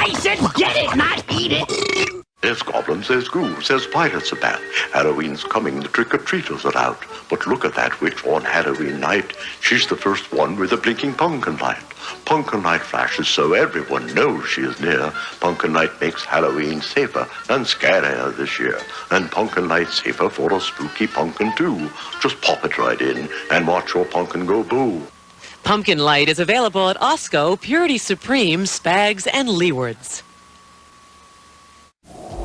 I said get it, not eat it. There's goblins, there's ghouls, there's pirates about. Halloween's coming, the trick-or-treaters are out. But look at that witch on Halloween night. She's the first one with a blinking pumpkin light. Pumpkin light flashes so everyone knows she is near. Pumpkin light makes Halloween safer and scarier this year. And pumpkin light safer for a spooky pumpkin too. Just pop it right in and watch your pumpkin go boo. Pumpkin light is available at Osco, Purity Supreme, Spags, and Leewards.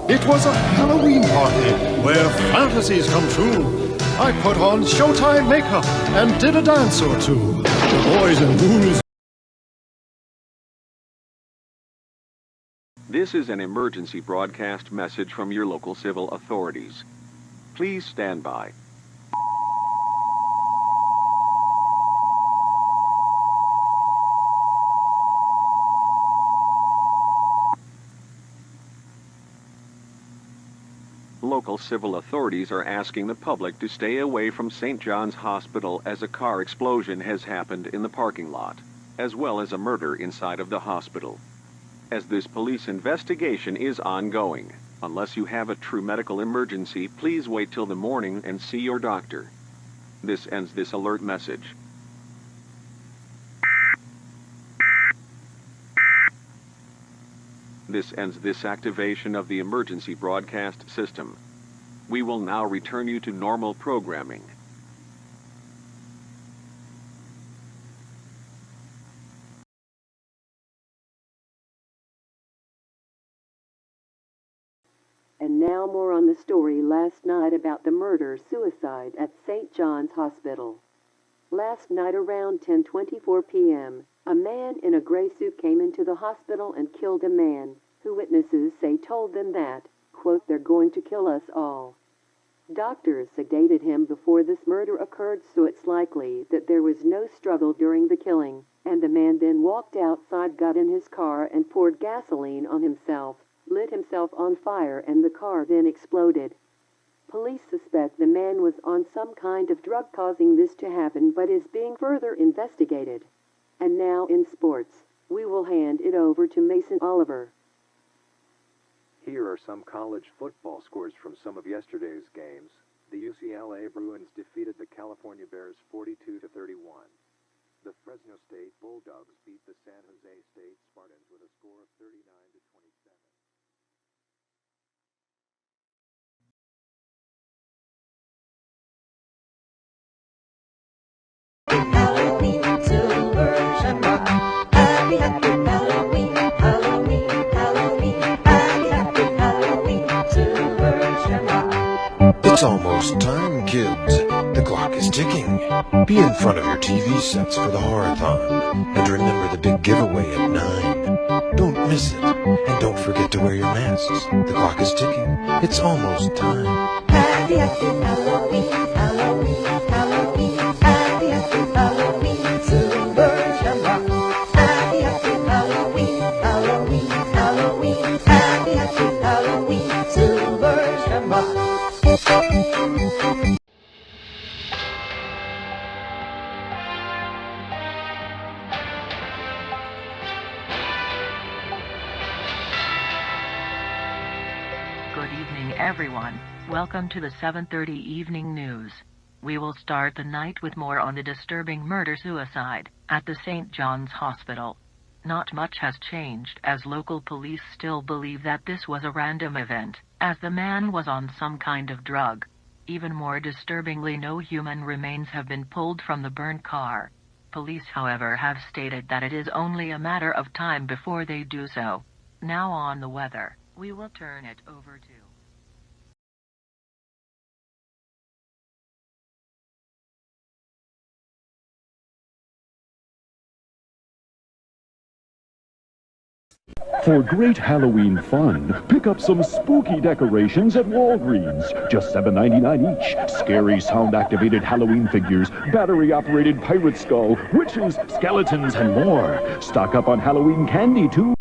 It was a Halloween party where fantasies come true. I put on Showtime makeup and did a dance or two. The boys and ghouls. This is an emergency broadcast message from your local civil authorities. Please stand by. Local civil authorities are asking the public to stay away from St. John's Hospital as a car explosion has happened in the parking lot, as well as a murder inside of the hospital. As this police investigation is ongoing, unless you have a true medical emergency, please wait till the morning and see your doctor. This ends this alert message. This ends this activation of the emergency broadcast system. We will now return you to normal programming. And now more on the story last night about the murder-suicide at St. John's Hospital. Last night around 10:24 p.m., a man in a gray suit came into the hospital and killed a man, who witnesses say told them that, quote, "they're going to kill us all." Doctors sedated him before this murder occurred, so it's likely that there was no struggle during the killing, and the man then walked outside, got in his car, and poured gasoline on himself, lit himself on fire, and the car then exploded. Police suspect the man was on some kind of drug causing this to happen, but is being further investigated. And now in sports, we will hand it over to Mason Oliver. Here are some college football scores from some of yesterday's games. The UCLA Bruins defeated the California Bears 42-31. The Fresno State Bulldogs beat the San Jose State Spartans with a score of 39-27. Halloween, silver shamrock. Happy, happy Halloween, Halloween, Halloween. Happy, happy Halloween, silver shamrock. It's almost time, kids. The clock is ticking. Be in front of your TV sets for the horathon. And remember the big giveaway at 9. Don't miss it. And don't forget to wear your masks. The clock is ticking. It's almost time. Happy, happy Halloween, Halloween, Halloween. Happy, happy Halloween, silver shamrock. Happy, happy Halloween, Halloween, Halloween. Happy, happy Halloween, silver shamrock. Good evening, everyone. Welcome to the 7:30 evening news. We will start the night with more on the disturbing murder-suicide at the St. John's Hospital. Not much has changed, as local police still believe that this was a random event, as the man was on some kind of drug. Even more disturbingly, no human remains have been pulled from the burnt car. Police, however, have stated that it is only a matter of time before they do so. Now on the weather, we will turn it over to... For great Halloween fun, pick up some spooky decorations at Walgreens. Just $7.99 each. Scary sound-activated Halloween figures, battery-operated pirate skull, witches, skeletons, and more. Stock up on Halloween candy, too.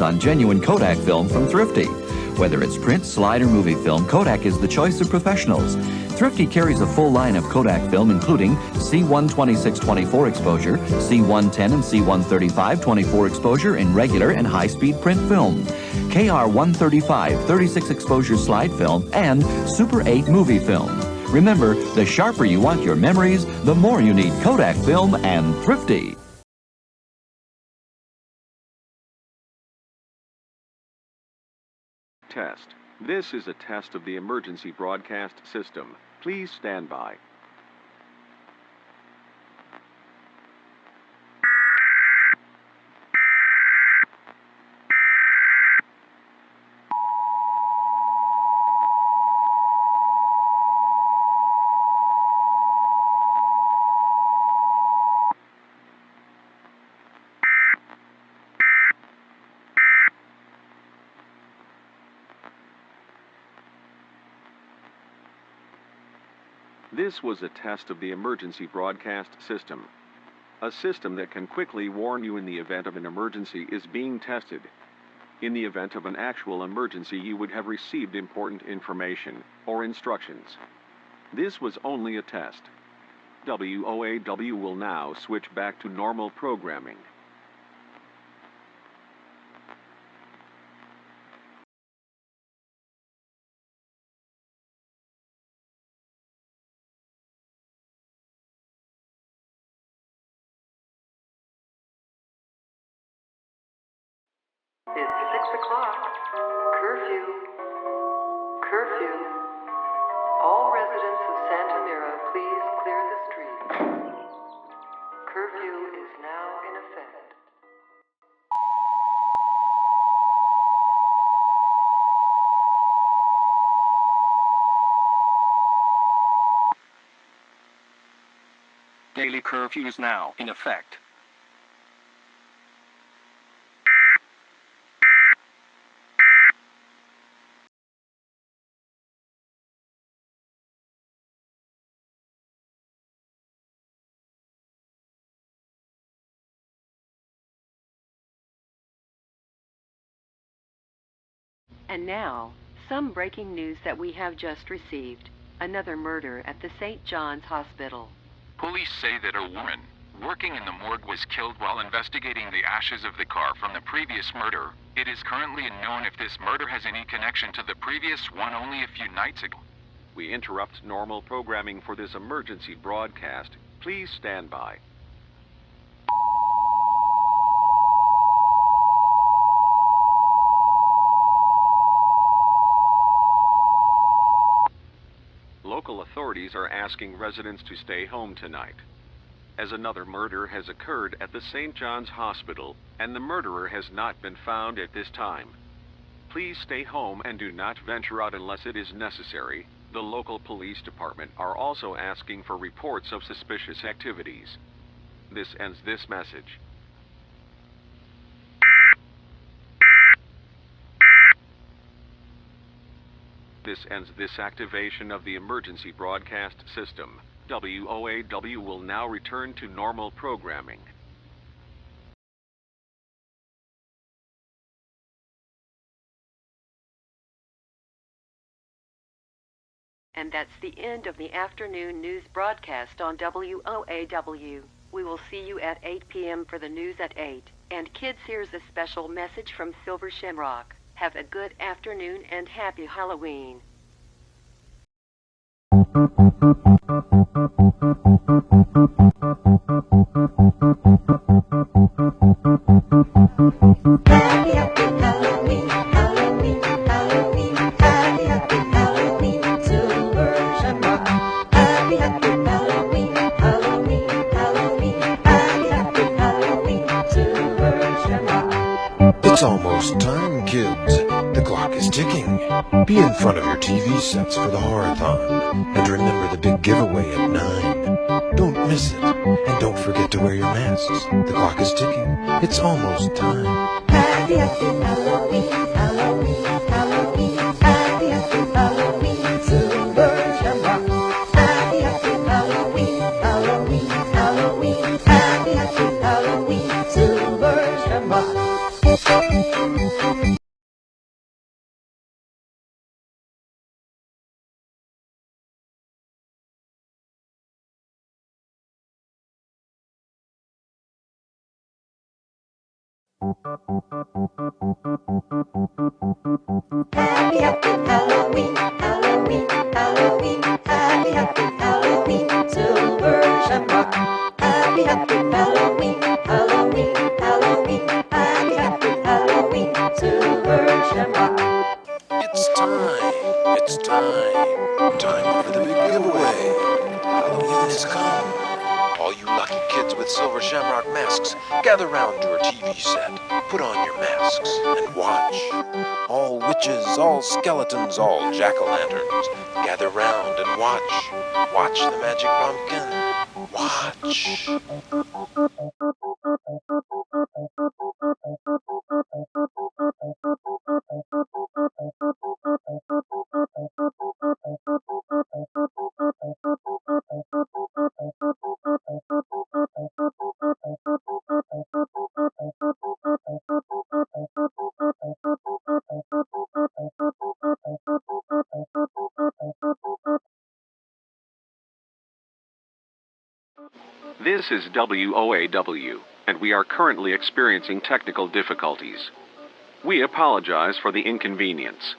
on genuine Kodak film from Thrifty. Whether it's print, slide, or movie film, Kodak is the choice of professionals. Thrifty carries a full line of Kodak film, including C126-24 exposure, C110 and C135-24 exposure in regular and high-speed print film, KR135 36 exposure slide film, and Super 8 movie film. Remember, the sharper you want your memories, the more you need Kodak film and Thrifty. Test. This is a test of the emergency broadcast system. Please stand by. This was a test of the emergency broadcast system. A system that can quickly warn you in the event of an emergency is being tested. In the event of an actual emergency, you would have received important information or instructions. This was only a test. WOAW will now switch back to normal programming. It's 6 o'clock. Curfew. Curfew. All residents of Santa Mira, please clear the street. Curfew is now in effect. Daily curfew is now in effect. And now, some breaking news that we have just received. Another murder at the St. John's Hospital. Police say that a woman working in the morgue was killed while investigating the ashes of the car from the previous murder. It is currently unknown if this murder has any connection to the previous one only a few nights ago. We interrupt normal programming for this emergency broadcast. Please stand by. Local authorities are asking residents to stay home tonight, as another murder has occurred at the St. John's Hospital, and the murderer has not been found at this time. Please stay home and do not venture out unless it is necessary. The local police department are also asking for reports of suspicious activities. This ends this message. This ends this activation of the emergency broadcast system. WOAW will now return to normal programming. And that's the end of the afternoon news broadcast on WOAW. We will see you at 8 p.m. for the news at 8. And kids, here's a special message from Silver Shamrock. Have a good afternoon and happy Halloween. Happy, happy Halloween, Halloween, Halloween. Happy, happy Halloween, Silver Shamrock. Happy, happy Halloween, Halloween, Halloween. Happy, happy Halloween, Silver Shamrock. It's almost time, kids. The clock is ticking. Be in front of your TV sets for the horathon. And remember the big giveaway at 9. Don't miss it. And don't forget to wear your masks. The clock is ticking. It's almost time. Happy, happy Halloween, Halloween, Halloween. Happy, happy Halloween, Silver Shamrock. Happy, happy Halloween, Halloween, Halloween. Happy, happy Halloween, Silver Shamrock. Happy, happy Halloween, Halloween, Halloween. Happy, happy Halloween, Silver Shamrock. Happy, happy Halloween, Halloween, Halloween. Happy, happy Halloween, Silver Shamrock. It's time. It's time. Time for the big giveaway. Halloween has come. All you lucky kids with silver shamrock masks, gather round your TV set. Put on your masks and watch. All witches, all skeletons, all jack-o'-lanterns, gather round and watch. Watch the magic pumpkin. Watch. This is WOAW, and we are currently experiencing technical difficulties. We apologize for the inconvenience.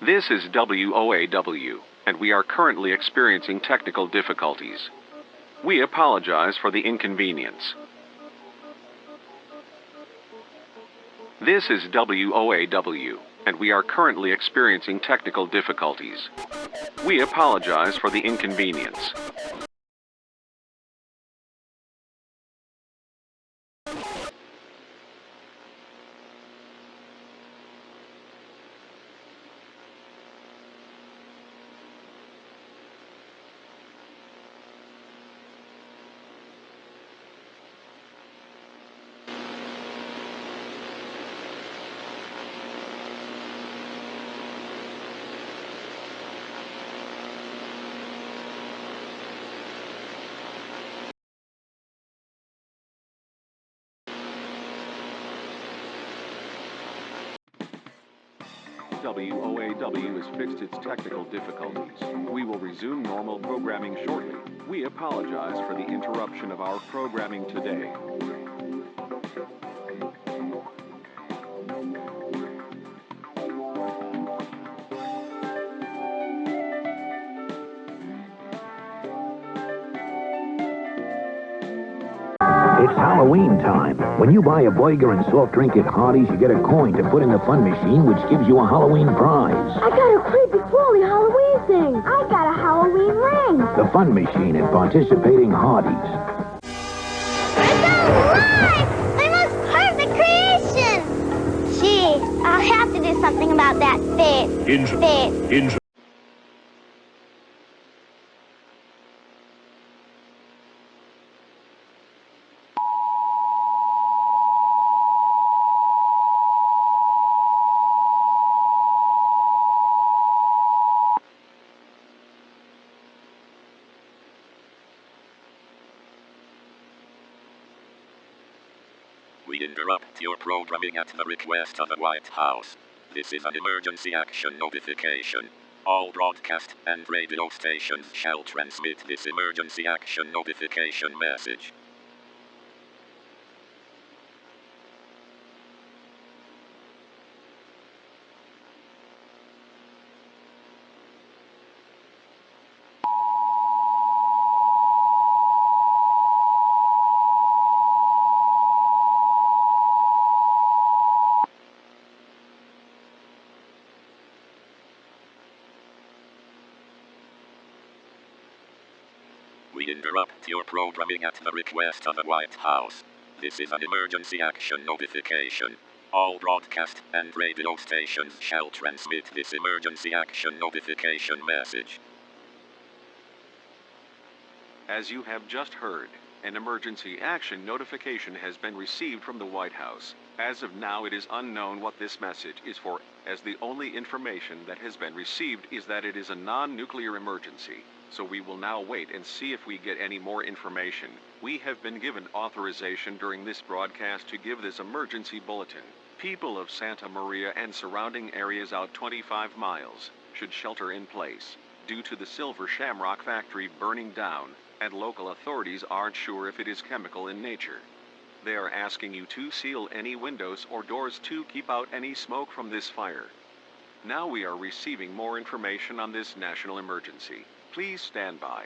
This is WOAW, and we are currently experiencing technical difficulties. We apologize for the inconvenience. This is WOAW, and we are currently experiencing technical difficulties. We apologize for the inconvenience. WOAW has fixed its technical difficulties. We will resume normal programming shortly. We apologize for the interruption of our programming today. It's Halloween time. When you buy a burger and soft drink at Hardee's, you get a coin to put in the fun machine, which gives you a Halloween prize. I got a creepy crawly Halloween thing. I got a Halloween ring. The fun machine at participating Hardee's. It's alive! My most perfect creation! Gee, I'll have to do something about that fit. We interrupt your programming at the request of the White House. This is an emergency action notification. All broadcast and radio stations shall transmit this emergency action notification message. We interrupt your programming at the request of the White House. This is an emergency action notification. All broadcast and radio stations shall transmit this emergency action notification message. As you have just heard, an emergency action notification has been received from the White House. As of now, it is unknown what this message is for, as the only information that has been received is that it is a non-nuclear emergency. So we will now wait and see if we get any more information. We have been given authorization during this broadcast to give this emergency bulletin. People of Santa Maria and surrounding areas out 25 miles should shelter in place due to the Silver Shamrock factory burning down. and local authorities aren't sure if it is chemical in nature. They are asking you to seal any windows or doors to keep out any smoke from this fire. Now we are receiving more information on this national emergency. Please stand by.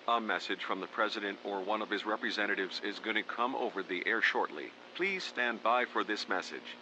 A message from the president or one of his representatives is going to come over the air shortly. Please stand by for this message.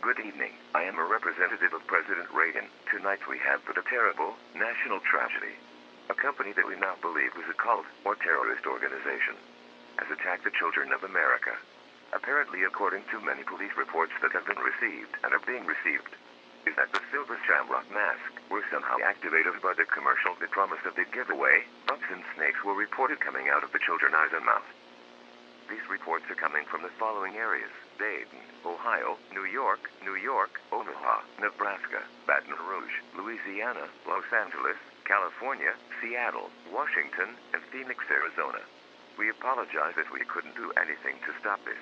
Good evening. I am a representative of President Reagan. Tonight we have the terrible national tragedy. A company that we now believe was a cult or terrorist organization has attacked the children of America. Apparently, according to many police reports that have been received and are being received, is that the silver shamrock mask were somehow activated by the commercial that promised a big giveaway. Bugs and snakes were reported coming out of the children's eyes and mouth. These reports are coming from the following areas: Dayton, Ohio, New York, Omaha, Nebraska, Baton Rouge, Louisiana, Los Angeles, California, Seattle, Washington, and Phoenix, Arizona. We apologize that we couldn't do anything to stop this.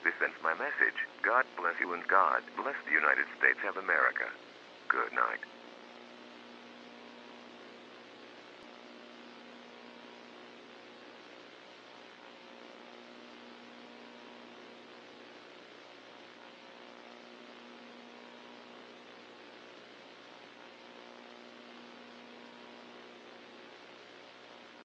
This ends my message. God bless you and God bless the United States of America. Good night.